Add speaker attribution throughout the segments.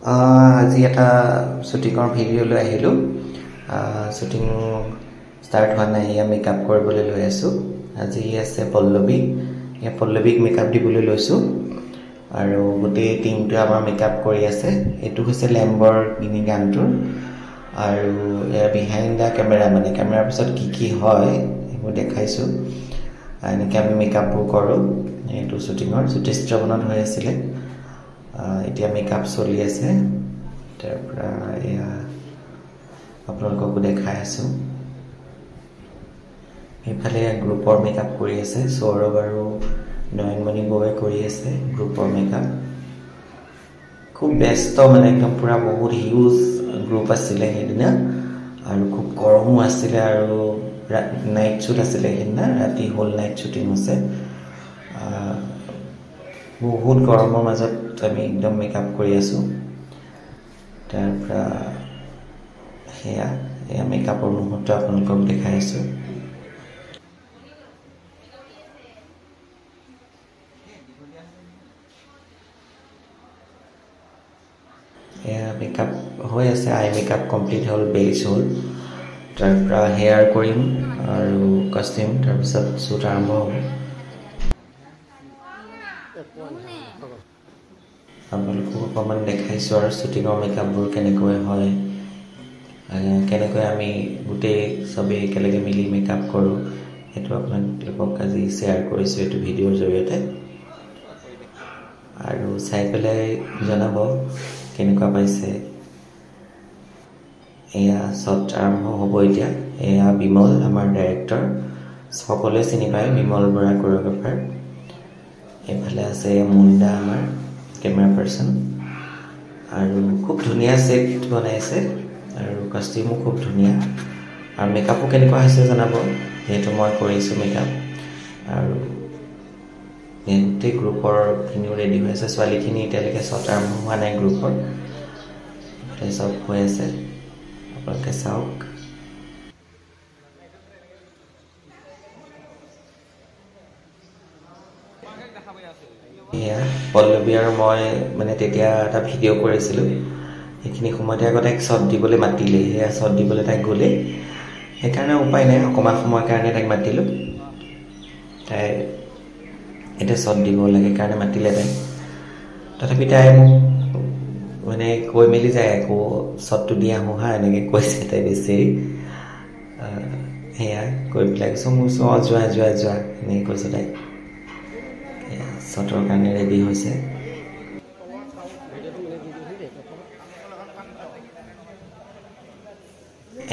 Speaker 1: আজি এটা শ্বুটিঙৰ ভিডিঅ' লৈ আহিলোঁ। শ্বুটিং ষ্টাৰ্ট হোৱা নাই, এয়া মেকআপ কৰিবলৈ লৈ আছোঁ। আজি আছে পল্লৱী, এয়া পল্লৱীক মেকআপ দিবলৈ লৈছোঁ আৰু গোটেই টিমটোৱে আমাৰ মেকআপ কৰি আছে। এইটো হৈছে লেম্বৰগিনি গানটোৰ আৰু এয়া বিহাইণ্ড দ্য কেমেৰা, মানে কেমেৰাৰ পিছত কি হয় সেইবোৰ দেখাইছোঁ। এনেকৈ আমি মেকআপবোৰ কৰোঁ। এইটো শ্বুটিঙৰ জ্যোতিষবনত হৈ আছিলে, এতিয়া মেকআপ চলি আছে। তাৰপৰা এয়া আপোনালোককো দেখাই আছোঁ। এইফালে গ্ৰুপৰ মেকআপ কৰি আছে, সৌৰভ আৰু নয়নমণি বৌৱে কৰি আছে গ্ৰুপৰ মেকআপ। খুব ব্যস্ত, মানে একদম পূৰা বহুত হিউজ গ্ৰুপ আছিলে সেইদিনা আৰু খুব গৰমো আছিলে আৰু নাইট শ্বুট আছিলে সেইদিনা, ৰাতি হ'ল নাইট শ্বুটিং হৈছে। বহুত গৰমৰ মাজত আমি একদম মেকআপ কৰি আছোঁ। তাৰপৰা এয়া মেকআপৰ মুহূৰ্ত আপোনালোকক দেখাই আছোঁ। এয়া মেকআপ হৈ আছে, আই মেকআপ কমপ্লিট হ'ল, বেছ হ'ল। তাৰপৰা হেয়াৰ কৰিম আৰু কষ্টিউম, তাৰপিছত শ্বুট আৰম্ভ হ'ব। আপোনালোকক অকণমান দেখাইছোঁ আৰু শ্বুটিঙৰ মেকআপবোৰ কেনেকৈ হয়, কেনেকৈ আমি গোটেই চবেই একেলগে মিলি মেকআপ কৰোঁ, সেইটো আপোনালোকক আজি শ্বেয়াৰ কৰিছোঁ এইটো ভিডিঅ'ৰ জৰিয়তে। আৰু চাই পেলাই জনাব কেনেকুৱা পাইছে। এয়া শ্বট আৰম্ভ হ'ব এতিয়া। এয়া বিমল, আমাৰ ডাইৰেক্টৰ, সকলোৱে চিনি পায়, বিমল বৰা কোৰিঅ'গ্ৰাফাৰ। এইফালে আছে মুণ্ডা, আমাৰ কেমেৰা পাৰ্চন। আৰু খুব ধুনীয়া ছেট বনাইছে আৰু কষ্টিউমো খুব ধুনীয়া। আৰু মেকআপো কেনেকুৱা হৈছে জনাব, যিহেতু মই কৰিছোঁ মেকআপ। আৰু গোটেই গ্ৰুপৰখিনিও ৰেডি হৈ আছে। ছোৱালীখিনি এতিয়ালৈকে শ্বট আৰম্ভ হোৱা নাই গ্ৰুপৰ, চব হৈ আছে, আপোনালোকে চাওক। এয়া পল্লৱী আৰু মই মানে তেতিয়া এটা ভিডিঅ' কৰিছিলোঁ, সেইখিনি সময়তে আগতে তাইক শ্বট দিবলৈ মাতিলে, সেয়া শ্বট দিবলৈ তাইক গ'লে, সেইকাৰণে উপায় নাই, অকণমান সময়ৰ কাৰণে তাইক মাতিলোঁ। তাই এতিয়া শ্বট দিব লাগে কাৰণে মাতিলে তাই। তথাপি তাই মোক মানে কৈ মেলি যায়, আকৌ শ্বটটো দি আহোঁ হা, এনেকৈ কৈছে তাই বেচেৰি। সেয়া কৈ পেলাই কৈছোঁ, মোৰ যোৱা এনেকৈ কৈছোঁ তাই। শ্বটৰ কাৰণে ৰেডি হৈছে।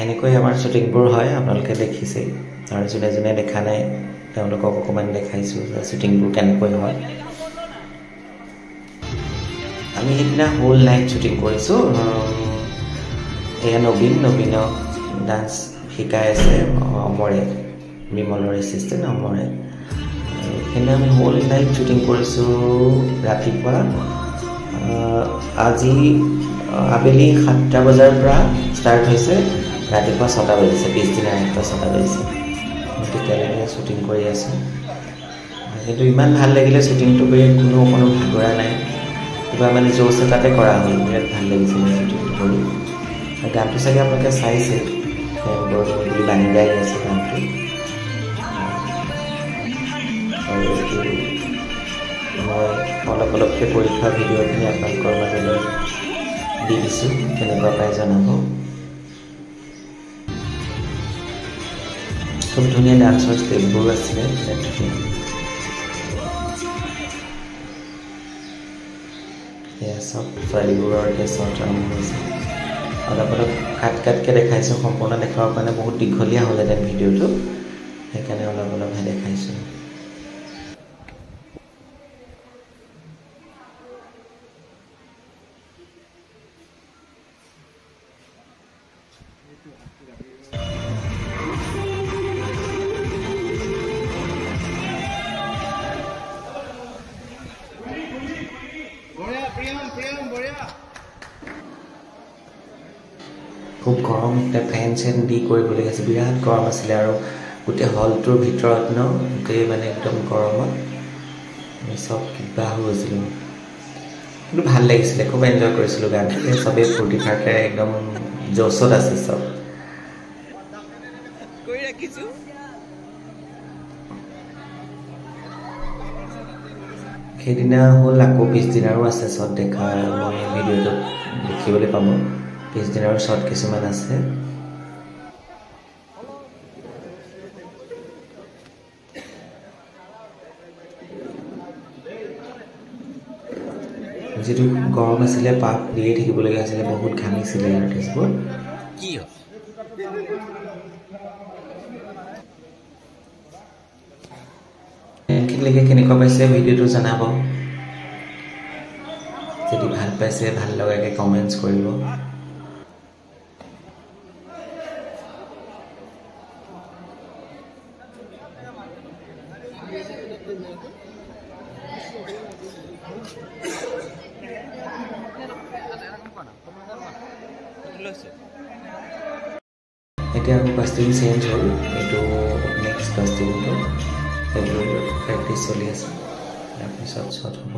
Speaker 1: এনেকৈ আমাৰ শ্বুটিংবোৰ হয়, আপোনালোকে দেখিছেই। আৰু যোনে যোনে দেখা নাই তেওঁলোকক অকণমান দেখাইছোঁ যে শ্বুটিংবোৰ কেনেকৈ হয়। আমি সেইদিনা হ'ল নাইট শ্বুটিং কৰিছোঁ। এয়া নবীনক ডান্স শিকাই আছে অমৰে, বিমলৰ এছিষ্টেণ্ট অমৰে। সেইদিনা আমি হ'ল নাইট শ্বুটিং কৰিছোঁ। ৰাতিপুৱা আজি আবেলি 7টা বজাৰ পৰা ষ্টাৰ্ট হৈছে, ৰাতিপুৱা 6টা বাজিছে, পিছদিনা ৰাতিপুৱা 6টা বাজিছে। তেতিয়ালৈকে শ্বুটিং কৰি আছোঁ। কিন্তু ইমান ভাল লাগিলে শ্বুটিংটো কৰি, অকণো ভাগৰা নাই, কিবা মানে জ'চ এটাতে কৰা হ'ল। বিৰাট ভাল লাগিছিলে শ্বুটিংটো কৰি। আৰু গানটো চাগে আপোনালোকে চাইছে, বুলি বাণী গাই আছে গানটো। আৰু এইটো মই অলপকৈ কৰি থোৱা ভিডিঅ'খিনি আপোনালোকৰ মাজলৈ দি দিছোঁ, কেনেকুৱা পাই জনাব। খুব ধুনীয়া ডান্সৰ ষ্টেপবোৰ আছিলে, সেয়া চব ছোৱালীবোৰৰ এতিয়া শ্বট আৰম্ভ হৈছে। অলপ কাটকৈ দেখাইছোঁ, সম্পূৰ্ণ দেখুৱাৰ কাৰণে বহুত দীঘলীয়া হ'লহেঁতেন ভিডিঅ'টো, সেইকাৰণে অলপহে দেখাইছোঁ। খুব গৰম, এতিয়া ফেন চেন দি কৰিবলৈ আছে, বিৰাট গৰম আছিলে। আৰু গোটেই হলটোৰ ভিতৰত গোটেই মানে একদম গৰমত আমি চব কিবা হৈ গৈছিলোঁ। কিন্তু ভাল লাগিছিলে খুব এনজয় কৰিছিলোঁ গানটো চবেই ফূৰ্তি ফাৰ্তাৰে একদম জোচত আছে চব কৰি ৰাখিছোঁ সেইদিনা হ'ল আকৌ পিছদিনাৰো আছে শ্বট দেখা মই ভিডিঅ'টোত দেখিবলৈ পাব পিছদিনাৰো শ্বট কিছুমান আছে যেটো গৰম আছিলে পাপ দিয়ে থাকিবলগীয়া আছিলে বহুত ঘামিছিলে আৰ্টিষ্টবোৰ কি এনেকৈ কেনেকুৱা পাইছে ভিডিঅ'টো জনাব যদি ভাল পাইছে ভাল লগাকৈ কমেণ্টছ কৰিব এতিয়া আকৌ কাষ্টিং চেঞ্জ হ'ল এইটো নেক্সট কাষ্টিংটো এইবোৰ প্ৰেক্টিচ চলি আছে তাৰপিছত শ্বট হ'ব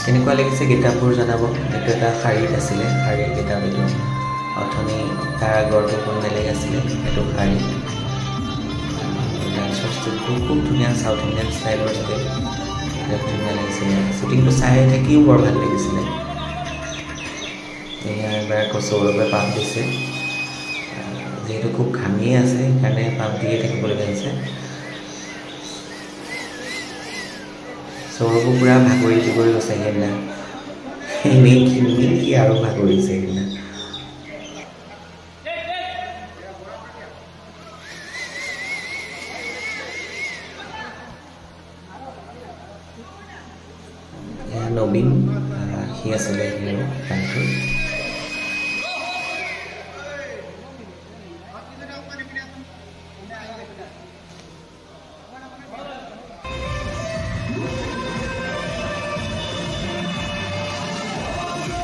Speaker 1: কেনেকুৱা লাগিছে কিতাপবোৰ জনাব এইটো এটা শাৰীত আছিলে শাৰীৰ কিতাপ এইটো অথনি তাৰ আগৰটো কোন বেলেগ আছিলে এইটো শাৰী ডান্সৰ ষ্টেপটো খুব ধুনীয়া চাউথ ইণ্ডিয়ান ষ্টাইলৰ ষ্টেপ বিৰাট ধুনীয়া লাগিছিলে শ্বুটিংটো চাই থাকিও বৰ ভাল লাগিছিলে এয়া এবাৰ আকৌ সৌৰভে পাপ দিছে যিহেতু খুব ঘামিয়ে আছে সেইকাৰণে পাপ দিয়ে থাকিবলগীয়া হৈছে সৌৰভো পুৰা ভাগৰি গৈছে সেইদিনা এনেই আৰু ভাগৰিছে সেইদিনা নবীন সি আছিলে হিৰো গানটো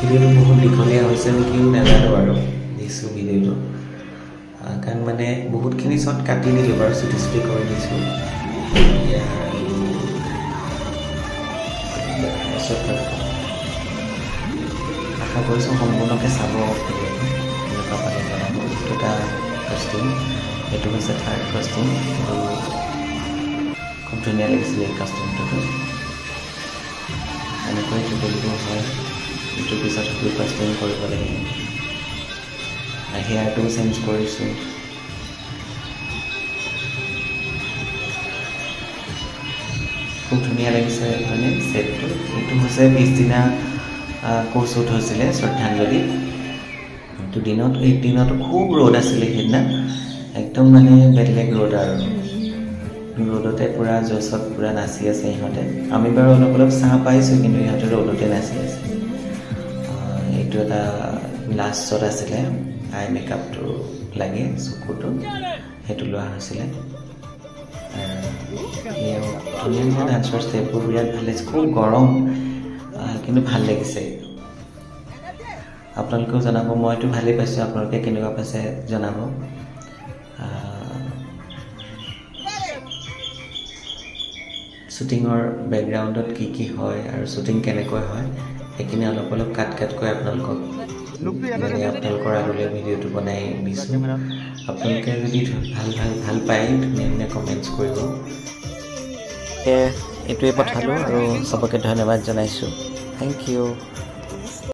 Speaker 1: ভিডিঅ'টো বহুত দীঘলীয়া হৈছে নেকিও নাজানো বাৰু দিছোঁ ভিডিঅ'টো কাৰণ মানে বহুতখিনি শ্বট কাটি দিলোঁ বাৰু চুটি চুটি কৰি দিছোঁ আশা কৰিছোঁ সম্পূৰ্ণকৈ চাব এনেকুৱা পালে জনাব এইটো এটা কাষ্টিং এইটো হৈছে থাৰ্ড কাষ্টিং আৰু খুব ধুনীয়া লাগিছিলে এই কাষ্টিংটো এনেকৈ কৰিব হয় ইটোৰ পিছত সেইটো কাষ্টিং কৰিব লাগিব হেয়াৰটো চেঞ্জ কৰিছোঁ খুব ধুনীয়া লাগিছে হয়নে ছেটটো এইটো হৈছে পিছদিনা শ্বুট হৈছিলে শ্ৰদ্ধাঞ্জলি এইটো এই দিনতো খুব ৰ'দ আছিলে সেইদিনা একদম মানে বেলেগ ৰ'দ আৰু ৰ'দতে পুৰা জোচত পুৰা নাচি আছে ইহঁতে আমি বাৰু অলপ অলপ চাহ পাইছোঁ কিন্তু ইহঁতে ৰ'দতে নাচি আছে এইটো এটা লাষ্ট শ্বট আছিলে আই মেকআপটো লাগে চকুটো সেইটো লোৱা হৈছিলে ধুনীয়া ধুনীয়া ডান্সৰ ষ্টেপবোৰ বিৰাট ভাল লাগিছে খুব গৰম কিন্তু ভাল লাগিছে আপোনালোকেও জনাব মইতো ভালেই পাইছোঁ আপোনালোকে কেনেকুৱা পাইছে জনাব শ্বুটিঙৰ বেকগ্ৰাউণ্ডত কি হয় আৰু শ্বুটিং কেনেকৈ হয় সেইখিনি অলপ অলপ কাটকৈ আপোনালোকৰ আগলৈ ভিডিঅ'টো বনাই দিছোঁ আপোনালোকে যদি ভাল পায় ধুনীয়া ধুনীয়া কমেণ্টছ কৰিব এইটোৱে পঠালোঁ আৰু চবকে ধন্যবাদ জনাইছোঁ থেংক ইউ